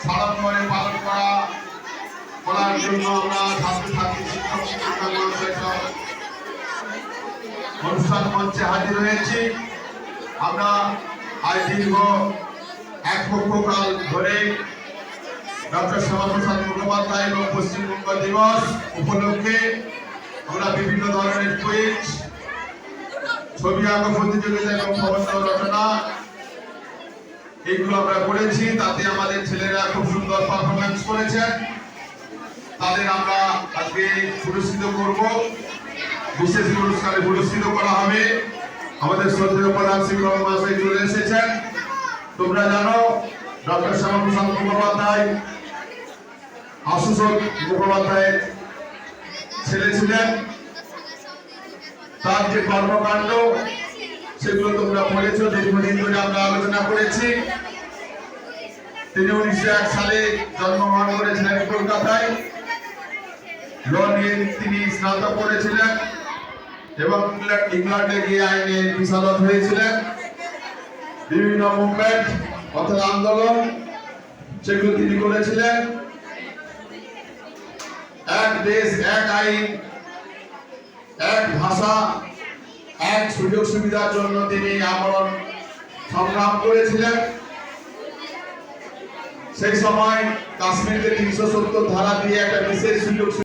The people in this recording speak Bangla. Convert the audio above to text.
সাড়ম্বরে পালন করার জন্য আমরা ছাত্রছাত্রী শিক্ষক শিক্ষিকা অনুষ্ঠান মঞ্চে হাজির হয়েছি। আমরা আজ দীর্ঘ এক পক্ষকাল ধরে ডক্টর শ্যামাপ্রসাদ মুখোপাধ্যায় এবং পশ্চিমবঙ্গ দিবস উপলক্ষে আমরা বিভিন্ন ধরনের কুইজ, ছবি আঁকা প্রতিযোগিতা এবং প্রবন্ধ রচনা এগুলো আমরা করেছি। তাতে আমাদের ছেলেরা খুব সুন্দর পারফরমেন্স করেছেন। তাদের আমরা আজকে পুরস্কৃত করব, বিশেষ পুরস্কারে পুরস্কৃত করা হবে। আমাদের শ্রদ্ধেয় প্রধান শিক্ষক মহাশয় চলে এসেছেন। তোমরা জানো ডক্টর শ্যামাপ্রসাদ মুখোপাধ্যায় আশুতোষ মুখোপাধ্যায়ের ছেলে ছিলেন। তার যে কর্মকাণ্ড সেগুলো তোমরা পড়েছ, দীর্ঘদিন ধরে আমরা আলোচনা করেছি। তিনি 1901 সালে জন্মগ্রহণ করেছিলেন কলকাতায়। ল নিয়ে তিনি স্নাতক করেছিলেন এবং ইংল্যান্ডে গিয়ে আইনে বিশারদ হয়েছিলেন। বিভিন্ন মুভমেন্ট অর্থাৎ আন্দোলন সেগুলো তিনি করেছিলেন। এক দেশ এক আইন, এক ভাষা, এক সুযোগ সুবিধার জন্য তিনি আমরণ সংগ্রাম করেছিলেন। সেই সময় কাশ্মীরকে 370 ধারা দিয়ে একটা বিশেষ সুযোগ